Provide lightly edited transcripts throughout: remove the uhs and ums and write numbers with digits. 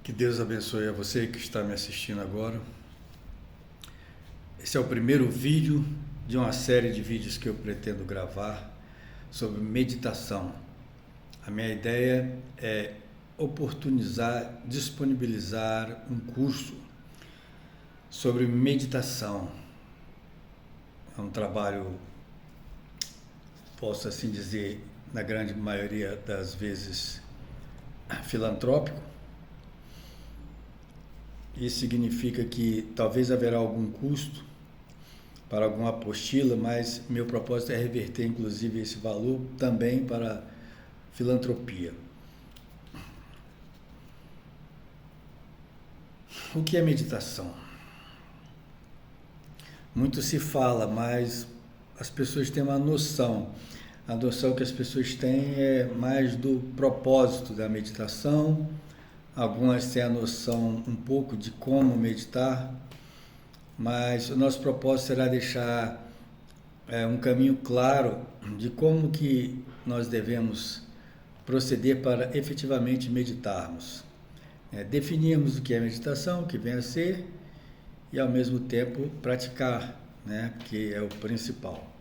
Que Deus abençoe a você que está me assistindo agora. Esse é o primeiro vídeo de uma série de vídeos que eu pretendo gravar sobre meditação. A minha ideia é disponibilizar um curso sobre meditação. É um trabalho, posso assim dizer, na grande maioria das vezes, filantrópico. Isso significa que talvez haverá algum custo para alguma apostila, mas meu propósito é reverter inclusive esse valor também para filantropia. O que é meditação? Muito se fala, mas as pessoas têm uma noção. A noção que as pessoas têm é mais do propósito da meditação. Algumas têm a noção um pouco de como meditar, mas o nosso propósito será deixar um caminho claro de como que nós devemos proceder para efetivamente meditarmos. Definirmos o que é meditação, o que vem a ser, e ao mesmo tempo praticar, que é o principal.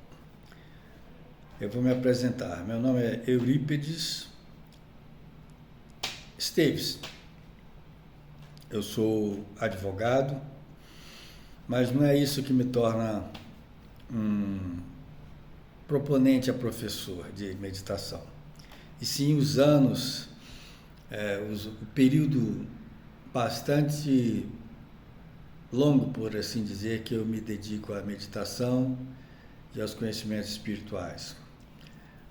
Eu vou me apresentar. Meu nome é Eurípides Esteves. Eu sou advogado, mas não é isso que me torna um proponente a professor de meditação. E sim os anos, o período bastante longo, por assim dizer, que eu me dedico à meditação e aos conhecimentos espirituais.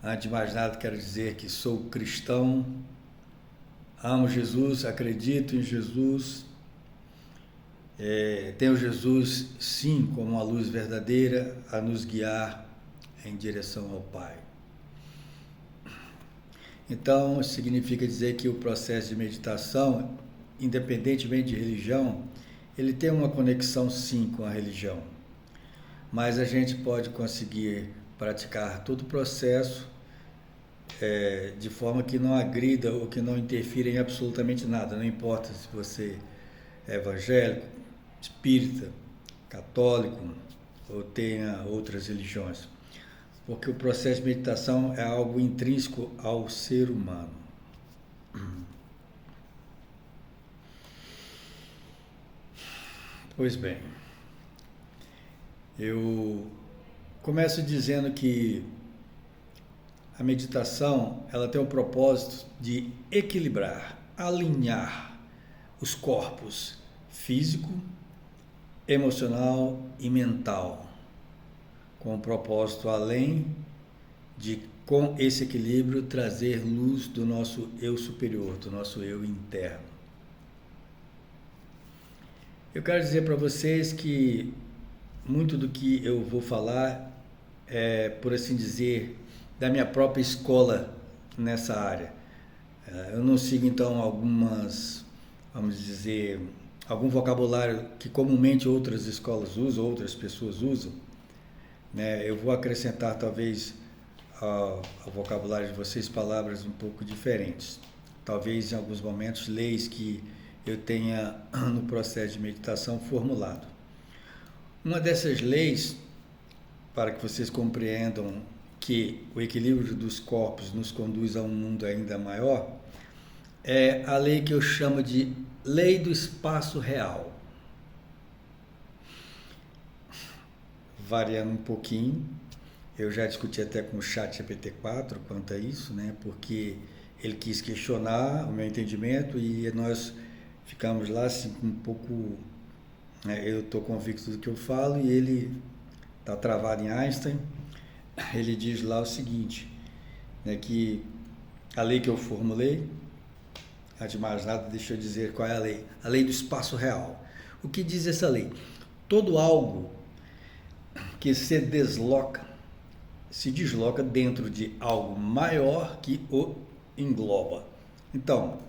Antes de mais nada, quero dizer que sou cristão, amo Jesus, acredito em Jesus, tenho Jesus, sim, como uma luz verdadeira a nos guiar em direção ao Pai. Então, significa dizer que o processo de meditação, independentemente de religião, ele tem uma conexão, sim, com a religião. Mas a gente pode conseguir praticar todo o processo de forma que não agrida ou que não interfira em absolutamente nada. Não importa se você é evangélico, espírita, católico ou tenha outras religiões. Porque o processo de meditação é algo intrínseco ao ser humano. Pois bem, eu começo dizendo que a meditação ela tem o propósito de equilibrar, alinhar os corpos físico, emocional e mental, com o propósito além de, com esse equilíbrio, trazer luz do nosso eu superior, do nosso eu interno. Eu quero dizer para vocês que muito do que eu vou falar é, por assim dizer, da minha própria escola nessa área. Eu não sigo então algum vocabulário que comumente outras escolas usam, outras pessoas usam. Eu vou acrescentar talvez ao vocabulário de vocês palavras um pouco diferentes. Talvez em alguns momentos leis que eu tenha no processo de meditação formulado. Uma dessas leis, para que vocês compreendam que o equilíbrio dos corpos nos conduz a um mundo ainda maior, é a lei que eu chamo de lei do espaço real. Variando um pouquinho, eu já discuti até com o ChatGPT-4 quanto a isso, porque ele quis questionar o meu entendimento e nós ficamos lá assim um pouco... eu estou convicto do que eu falo e ele está travado em Einstein. Ele diz lá o seguinte, que a lei que eu formulei, antes de mais nada, deixa eu dizer qual é a lei. A lei do espaço real. O que diz essa lei? Todo algo que se desloca dentro de algo maior que o engloba. Então,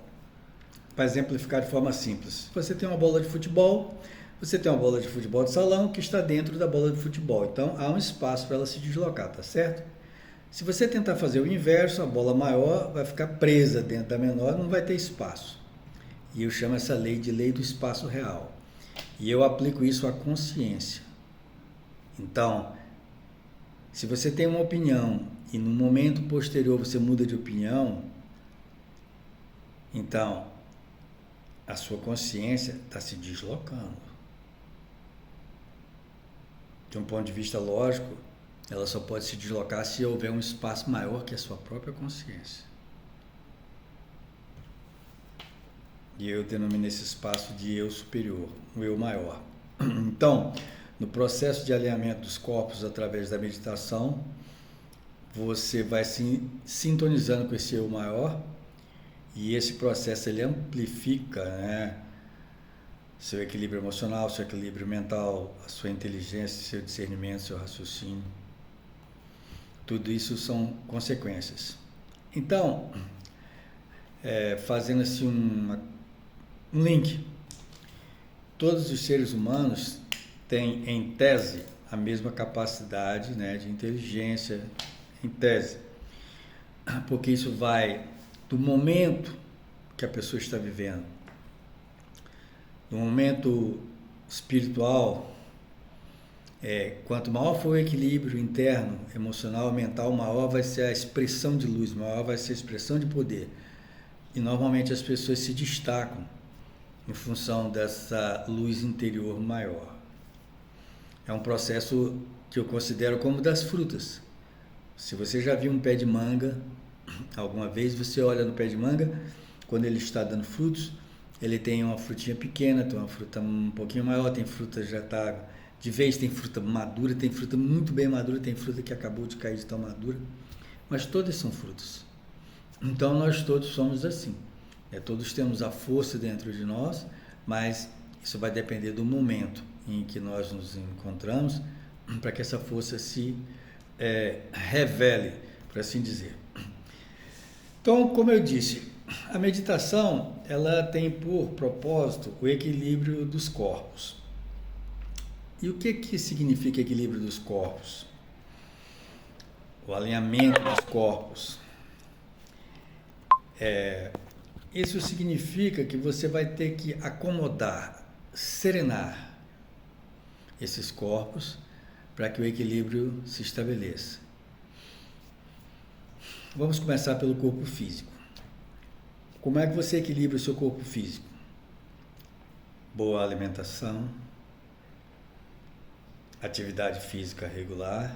para exemplificar de forma simples, você tem uma bola de futebol, você tem uma bola de futebol de salão que está dentro da bola de futebol. Então, há um espaço para ela se deslocar, tá certo? Se você tentar fazer o inverso, a bola maior vai ficar presa dentro da menor, não vai ter espaço. E eu chamo essa lei de lei do espaço real. E eu aplico isso à consciência. Então, se você tem uma opinião e no momento posterior você muda de opinião, então a sua consciência está se deslocando. De um ponto de vista lógico, ela só pode se deslocar se houver um espaço maior que a sua própria consciência. E eu denomino esse espaço de eu superior, o eu maior. Então, no processo de alinhamento dos corpos através da meditação, você vai se sintonizando com esse eu maior, e esse processo ele amplifica, né, seu equilíbrio emocional, seu equilíbrio mental, a sua inteligência, seu discernimento, seu raciocínio. Tudo isso são consequências. Então, fazendo assim um link, todos os seres humanos têm, em tese, a mesma capacidade, né, de inteligência, em tese, porque isso vai do momento que a pessoa está vivendo, do momento espiritual. Quanto maior for o equilíbrio interno, emocional, mental, maior vai ser a expressão de luz, maior vai ser a expressão de poder. E normalmente as pessoas se destacam em função dessa luz interior maior. É um processo que eu considero como das frutas. Se você já viu um pé de manga, alguma vez você olha no pé de manga, quando ele está dando frutos, ele tem uma frutinha pequena, tem uma fruta um pouquinho maior, tem fruta já está de vez, tem fruta madura, tem fruta muito bem madura, tem fruta que acabou de cair de tão madura, mas todas são frutos. Então nós todos somos assim. Todos temos a força dentro de nós, mas isso vai depender do momento em que nós nos encontramos para que essa força se revele, por assim dizer. Então, como eu disse, a meditação ela tem por propósito o equilíbrio dos corpos. E o que significa equilíbrio dos corpos? O alinhamento dos corpos. Isso significa que você vai ter que acomodar, serenar esses corpos para que o equilíbrio se estabeleça. Vamos começar pelo corpo físico. Como é que você equilibra o seu corpo físico? Boa alimentação, atividade física regular,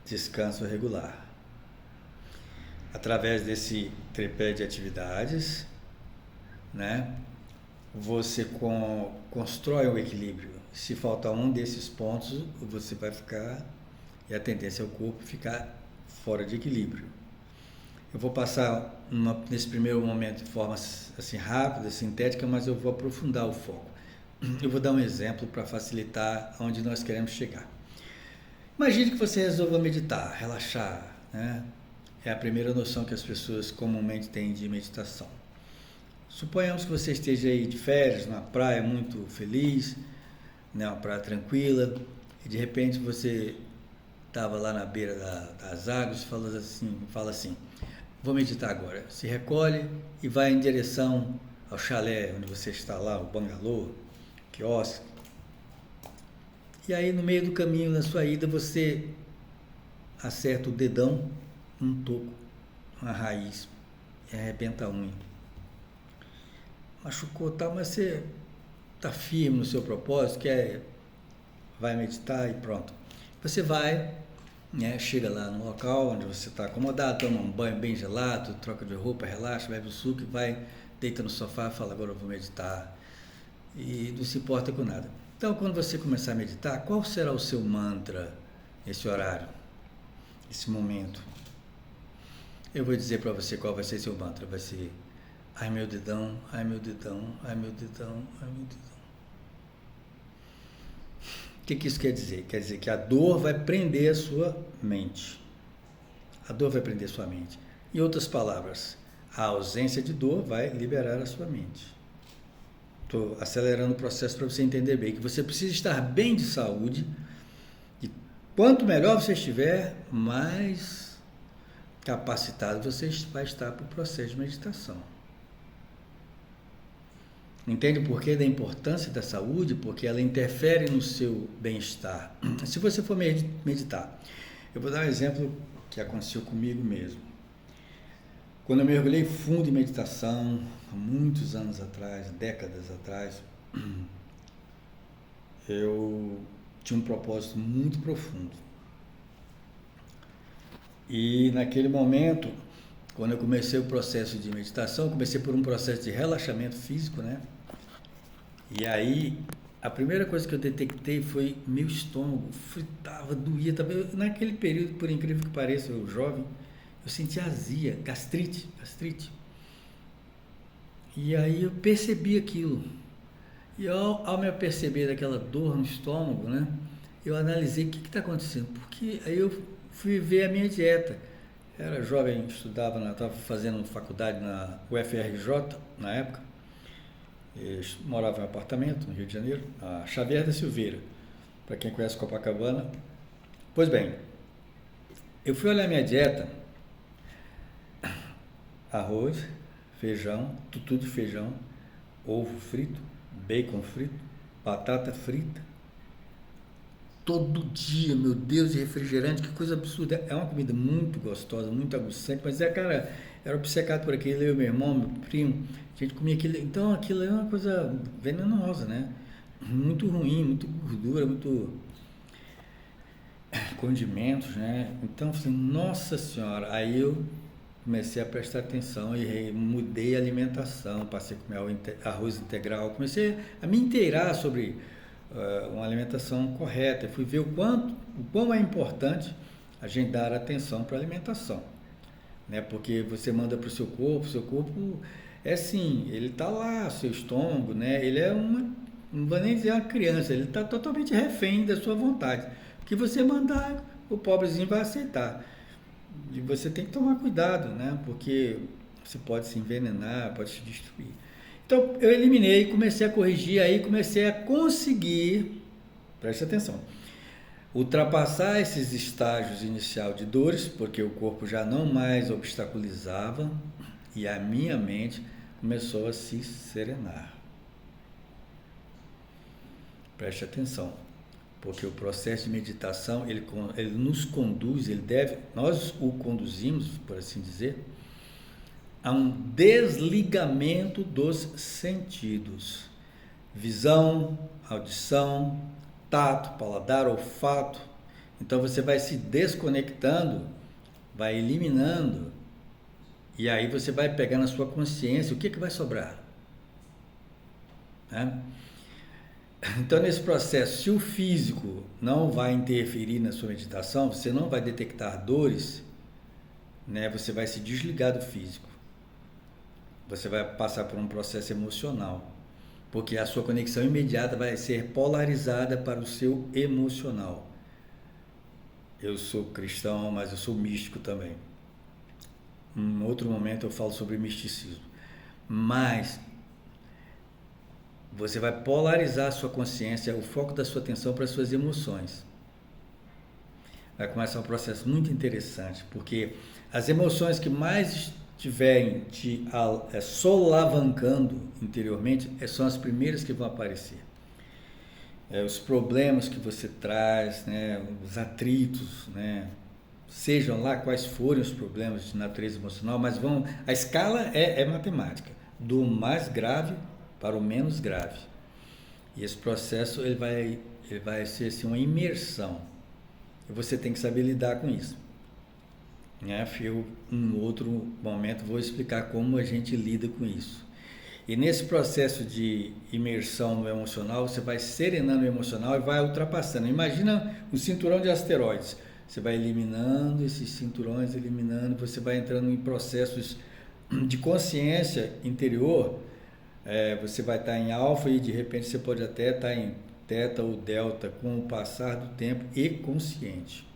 descanso regular. Através desse tripé de atividades, né, você constrói um equilíbrio. Se faltar um desses pontos, você vai ficar, e a tendência é o corpo ficar fora de equilíbrio. Eu vou passar nesse primeiro momento de forma assim rápida, sintética, mas eu vou aprofundar o foco. Eu vou dar um exemplo para facilitar onde nós queremos chegar. Imagine que você resolva meditar, relaxar, né? É a primeira noção que as pessoas comumente têm de meditação. Suponhamos que você esteja aí de férias, numa praia muito feliz, né, uma praia tranquila, e de repente você estava lá na beira das águas e fala assim, vou meditar agora. Se recolhe e vai em direção ao chalé onde você está lá, o bangalô, quiosque. E aí no meio do caminho, na sua ida, você acerta o dedão num toco, uma raiz, e arrebenta a unha. Machucou tal, mas você está firme no seu propósito, vai meditar e pronto. Você vai, né, chega lá no local onde você está acomodado, toma um banho bem gelado, troca de roupa, relaxa, bebe o suco e vai, deita no sofá e fala, agora eu vou meditar. E não se importa com nada. Então, quando você começar a meditar, qual será o seu mantra nesse horário, nesse momento? Eu vou dizer para você qual vai ser seu mantra. Vai ser, ai meu dedão, ai meu dedão, ai meu dedão, ai meu dedão. O que isso quer dizer? Quer dizer que a dor vai prender a sua mente. A dor vai prender a sua mente. Em outras palavras, a ausência de dor vai liberar a sua mente. Estou acelerando o processo para você entender bem que você precisa estar bem de saúde e quanto melhor você estiver, mais capacitado você vai estar para o processo de meditação. Entende o porquê da importância da saúde? Porque ela interfere no seu bem-estar. Se você for meditar, eu vou dar um exemplo que aconteceu comigo mesmo. Quando eu mergulhei fundo em meditação, há muitos anos atrás, décadas atrás, eu tinha um propósito muito profundo. E naquele momento, quando eu comecei o processo de meditação, comecei por um processo de relaxamento físico, né? E aí, a primeira coisa que eu detectei foi meu estômago fritava, doía. Naquele período, por incrível que pareça, eu jovem, eu sentia azia, gastrite. E aí eu percebi aquilo. E ao me perceber daquela dor no estômago, né? Eu analisei o que está acontecendo. Porque aí eu fui ver a minha dieta. Era jovem, estava fazendo faculdade na UFRJ, na época. Eu morava em um apartamento no Rio de Janeiro, a Xavier da Silveira, para quem conhece Copacabana. Pois bem, eu fui olhar minha dieta, arroz, feijão, tutu de feijão, ovo frito, bacon frito, batata frita, todo dia, meu Deus, e refrigerante, que coisa absurda. É uma comida muito gostosa, muito aguçante, mas cara, era obcecado por aquilo, eu, meu irmão, meu primo, a gente comia aquilo, então aquilo é uma coisa venenosa, né? Muito ruim, muito gordura, muito condimentos, né? Então eu falei, nossa senhora, aí eu comecei a prestar atenção e mudei a alimentação, passei a comer arroz integral, comecei a me inteirar sobre uma alimentação correta, fui ver o quão é importante a gente dar atenção para a alimentação, né? Porque você manda para o seu corpo é assim, ele está lá, seu estômago, né? Ele é não vou nem dizer uma criança, ele está totalmente refém da sua vontade. O que você mandar, o pobrezinho vai aceitar. E você tem que tomar cuidado, né? Porque você pode se envenenar, pode se destruir. Então eu eliminei, comecei a corrigir, aí comecei a conseguir, preste atenção, ultrapassar esses estágios inicial de dores, porque o corpo já não mais obstaculizava e a minha mente começou a se serenar. Preste atenção, porque o processo de meditação, ele nos conduz, nós o conduzimos, por assim dizer, a um desligamento dos sentidos. Visão, audição, tato, paladar, olfato. Então você vai se desconectando, vai eliminando, e aí você vai pegar na sua consciência o que vai sobrar. Né? Então, nesse processo, se o físico não vai interferir na sua meditação, você não vai detectar dores, né? Você vai se desligar do físico. Você vai passar por um processo emocional, porque a sua conexão imediata vai ser polarizada para o seu emocional. Eu sou cristão, mas eu sou místico também. Em outro momento eu falo sobre misticismo. Mas você vai polarizar a sua consciência, o foco da sua atenção para as suas emoções. Vai começar um processo muito interessante, porque as emoções que mais estiverem te solavancando interiormente são as primeiras que vão aparecer. Os problemas que você traz, né, os atritos, né, sejam lá quais forem os problemas de natureza emocional, mas a escala é matemática, do mais grave para o menos grave. E esse processo ele vai ser assim, uma imersão. E você tem que saber lidar com isso. Né? Eu, em outro momento, vou explicar como a gente lida com isso. E nesse processo de imersão no emocional, você vai serenando o emocional e vai ultrapassando. Imagina um cinturão de asteroides. Você vai eliminando esses cinturões, você vai entrando em processos de consciência interior. Você vai estar em alfa e de repente você pode até estar em teta ou delta com o passar do tempo e consciente.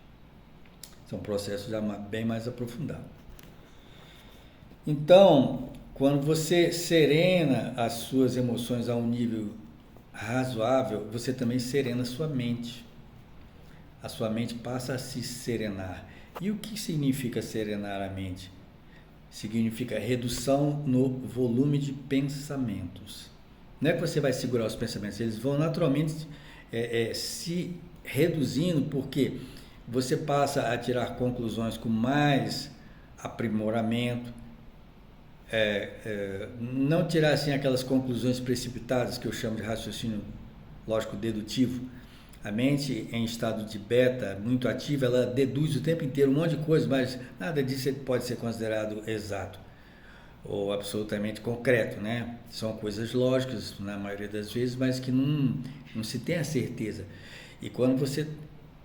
São processos já bem mais aprofundados. Então, quando você serena as suas emoções a um nível razoável, você também serena a sua mente. A sua mente passa a se serenar. E o que significa serenar a mente? Significa redução no volume de pensamentos. Não é que você vai segurar os pensamentos, eles vão naturalmente se reduzindo, porque você passa a tirar conclusões com mais aprimoramento, não tirar assim aquelas conclusões precipitadas que eu chamo de raciocínio lógico dedutivo. A mente em estado de beta, muito ativa, ela deduz o tempo inteiro um monte de coisa, mas nada disso pode ser considerado exato ou absolutamente concreto, né? São coisas lógicas na maioria das vezes, mas que não se tem a certeza. E quando você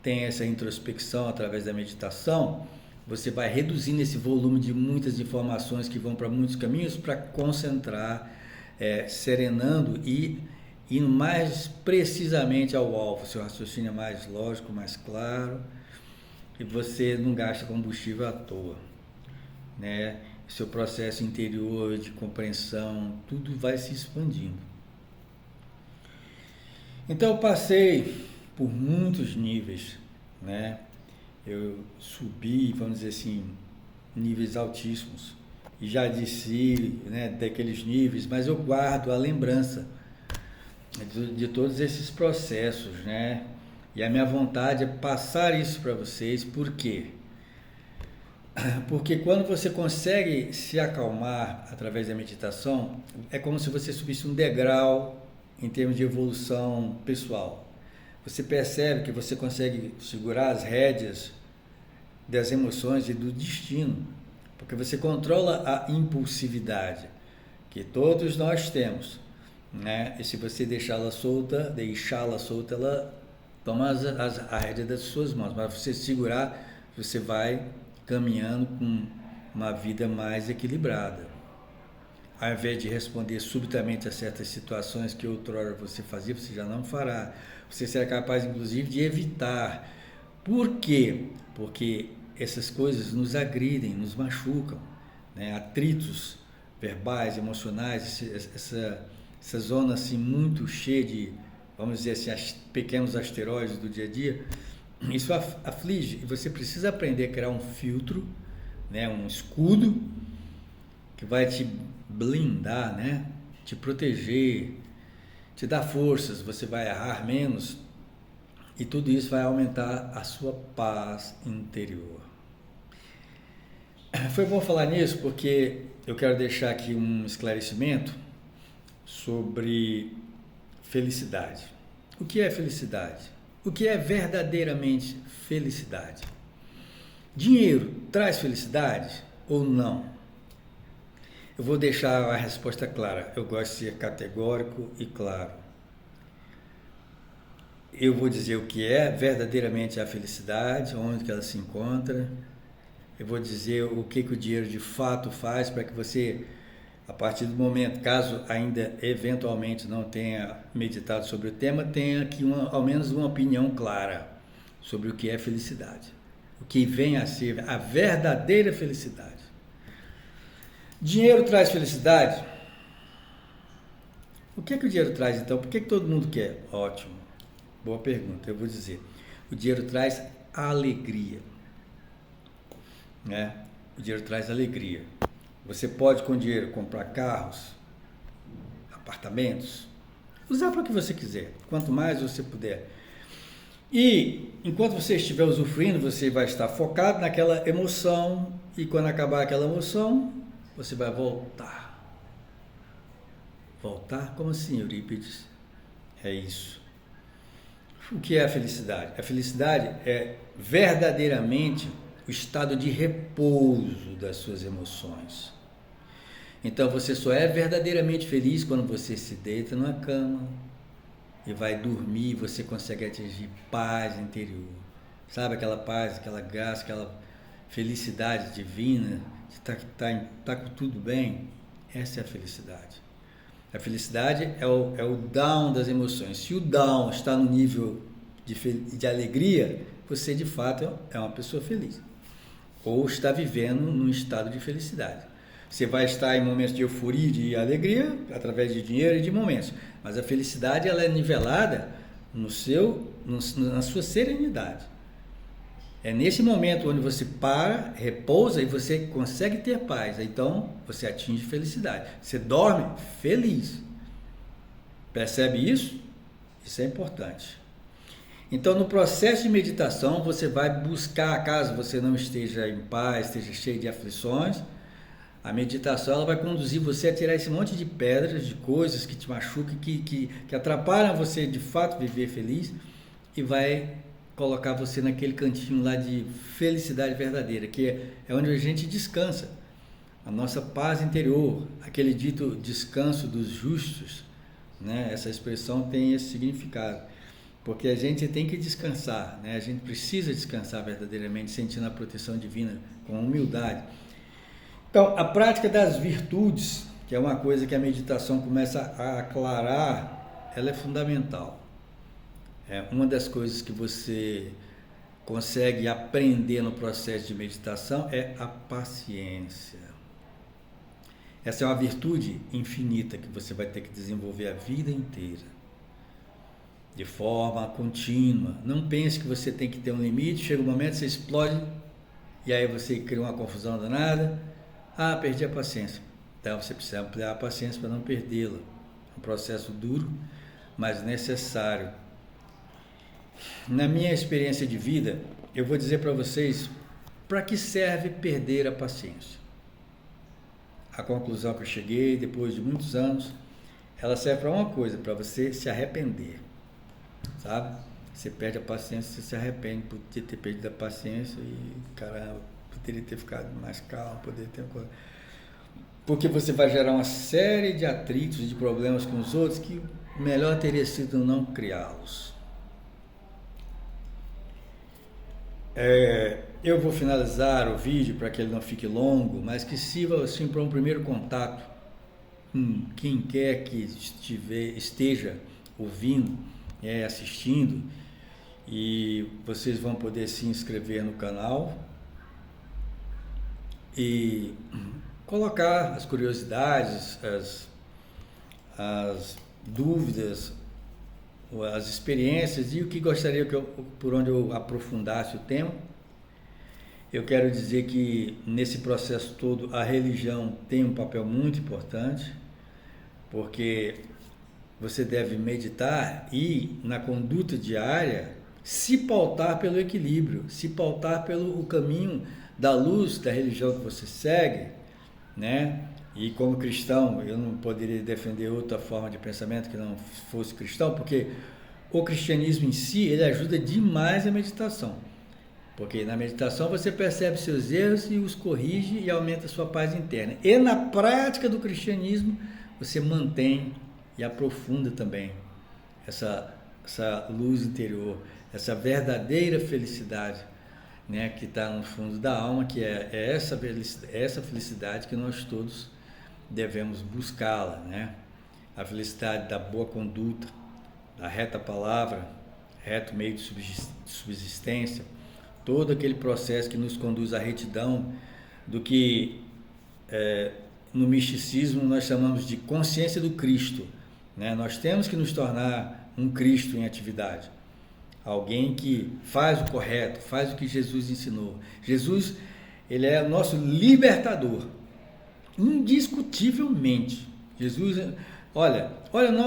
tem essa introspecção através da meditação, você vai reduzindo esse volume de muitas informações que vão para muitos caminhos para concentrar, serenando e indo mais precisamente ao alvo. Seu raciocínio é mais lógico, mais claro, e você não gasta combustível à toa, né? Seu processo interior de compreensão, tudo vai se expandindo. Então eu passei por muitos níveis, né? Eu subi, vamos dizer assim, níveis altíssimos, e já desci, né, daqueles níveis, mas eu guardo a lembrança de todos esses processos, né? E a minha vontade é passar isso para vocês. Por quê? Porque quando você consegue se acalmar através da meditação, é como se você subisse um degrau em termos de evolução pessoal. Você percebe que você consegue segurar as rédeas das emoções e do destino, porque você controla a impulsividade que todos nós temos, né? E se você deixá-la solta, ela toma a rédea das suas mãos. Mas você segurar, você vai caminhando com uma vida mais equilibrada. Ao invés de responder subitamente a certas situações que outrora você fazia, você já não fará. Você será capaz, inclusive, de evitar. Por quê? Porque essas coisas nos agridem, nos machucam, né? Atritos verbais, emocionais, essa zona assim muito cheia de, vamos dizer assim, pequenos asteroides do dia a dia, isso aflige, e você precisa aprender a criar um filtro, né, um escudo que vai te blindar, né, te proteger, te dar forças, você vai errar menos, e tudo isso vai aumentar a sua paz interior. Foi bom falar nisso porque eu quero deixar aqui um esclarecimento sobre felicidade. O que é felicidade? O que é verdadeiramente felicidade? Dinheiro traz felicidade ou não? Eu vou deixar a resposta clara. Eu gosto de ser categórico e claro. Eu vou dizer o que é verdadeiramente a felicidade, onde que ela se encontra. Eu vou dizer o que o dinheiro de fato faz para que você, a partir do momento, caso ainda eventualmente não tenha meditado sobre o tema, tenha aqui ao menos uma opinião clara sobre o que é felicidade. O que vem a ser a verdadeira felicidade. Dinheiro traz felicidade? O que o dinheiro traz então? Por que todo mundo quer? Ótimo, boa pergunta. Eu vou dizer, o dinheiro traz alegria, né? O dinheiro traz alegria. Você pode com dinheiro comprar carros, apartamentos, usar para o que você quiser, quanto mais você puder. E enquanto você estiver usufruindo, você vai estar focado naquela emoção, e quando acabar aquela emoção, você vai voltar. Voltar? Como assim, Eurípides? É isso. O que é a felicidade? A felicidade é verdadeiramente o estado de repouso das suas emoções. Então você só é verdadeiramente feliz quando você se deita numa cama e vai dormir, você consegue atingir paz interior. Sabe aquela paz, aquela graça, aquela felicidade divina, de tá com tudo bem? Essa é a felicidade. A felicidade é o down das emoções. Se o down está no nível de alegria, você de fato é uma pessoa feliz. Ou está vivendo num estado de felicidade. Você vai estar em momentos de euforia e de alegria, através de dinheiro e de momentos. Mas a felicidade ela é nivelada na sua serenidade. É nesse momento onde você para, repousa e você consegue ter paz. Então você atinge felicidade. Você dorme feliz. Percebe isso? Isso é importante. Então, no processo de meditação, você vai buscar, caso você não esteja em paz, esteja cheio de aflições, a meditação ela vai conduzir você a tirar esse monte de pedras, de coisas que te machucam, que atrapalham você de fato viver feliz, e vai colocar você naquele cantinho lá de felicidade verdadeira, que é onde a gente descansa, a nossa paz interior, aquele dito descanso dos justos, né? Essa expressão tem esse significado, porque a gente tem que descansar, né? A gente precisa descansar verdadeiramente, sentindo a proteção divina com humildade. Então, a prática das virtudes, que é uma coisa que a meditação começa a aclarar, ela é fundamental. É uma das coisas que você consegue aprender no processo de meditação é a paciência. Essa é uma virtude infinita que você vai ter que desenvolver a vida inteira, de forma contínua. Não pense que você tem que ter um limite, chega um momento, você explode, e aí você cria uma confusão danada. Ah, perdi a paciência. Então você precisa ampliar a paciência para não perdê-la. É um processo duro, mas necessário. Na minha experiência de vida, eu vou dizer para vocês para que serve perder a paciência. A conclusão que eu cheguei depois de muitos anos, ela serve para uma coisa, para você se arrepender, sabe? Você perde a paciência, você se arrepende por ter perdido a paciência e, caramba, poderia ter ficado mais calmo, poderia ter... Porque você vai gerar uma série de atritos, de problemas com os outros, que melhor teria sido não criá-los. Eu vou finalizar o vídeo para que ele não fique longo, mas que sirva assim para um primeiro contato com quem quer que esteja ouvindo, assistindo, e vocês vão poder se inscrever no canal e colocar as curiosidades, as dúvidas, as experiências e o que gostaria por onde eu aprofundasse o tema. Eu quero dizer que nesse processo todo a religião tem um papel muito importante, porque você deve meditar e na conduta diária se pautar pelo equilíbrio, se pautar pelo caminho da luz da religião que você segue, né? E como cristão, eu não poderia defender outra forma de pensamento que não fosse cristão, porque o cristianismo em si, ele ajuda demais a meditação. Porque na meditação você percebe seus erros e os corrige e aumenta a sua paz interna. E na prática do cristianismo, você mantém e aprofunda também essa luz interior, essa verdadeira felicidade, né, que está no fundo da alma, que é essa felicidade que nós todos devemos buscá-la, né? A felicidade da boa conduta, da reta palavra, reto meio de subsistência, todo aquele processo que nos conduz à retidão do que no misticismo nós chamamos de consciência do Cristo, né? Nós temos que nos tornar um Cristo em atividade, alguém que faz o correto, faz o que Jesus ensinou. Jesus, ele é o nosso libertador, indiscutivelmente. Jesus, olha,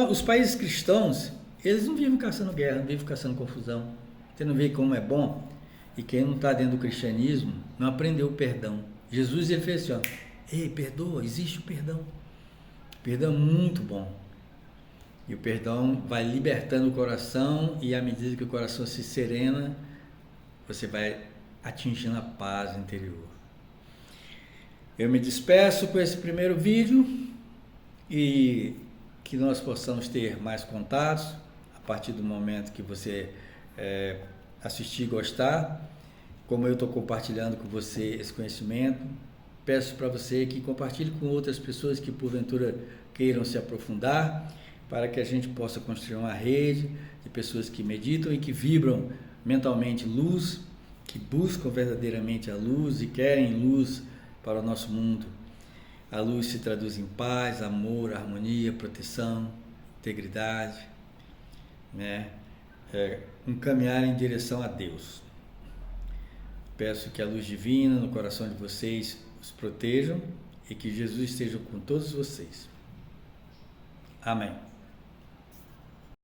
os países cristãos, eles não vivem caçando guerra, não vivem caçando confusão. Você não vê como é bom? E quem não está dentro do cristianismo não aprendeu o perdão. Jesus, ele fez assim, ó, ei, perdoa, existe o perdão. O perdão é muito bom. E o perdão vai libertando o coração, e à medida que o coração se serena, você vai atingindo a paz interior. Eu me despeço com esse primeiro vídeo e que nós possamos ter mais contatos a partir do momento que você assistir e gostar. Como eu estou compartilhando com você esse conhecimento, peço para você que compartilhe com outras pessoas que porventura queiram se aprofundar, para que a gente possa construir uma rede de pessoas que meditam e que vibram mentalmente luz, que buscam verdadeiramente a luz e querem luz para o nosso mundo. A luz se traduz em paz, amor, harmonia, proteção, integridade, né? Um caminhar em direção a Deus. Peço que a luz divina no coração de vocês os protejam e que Jesus esteja com todos vocês. Amém.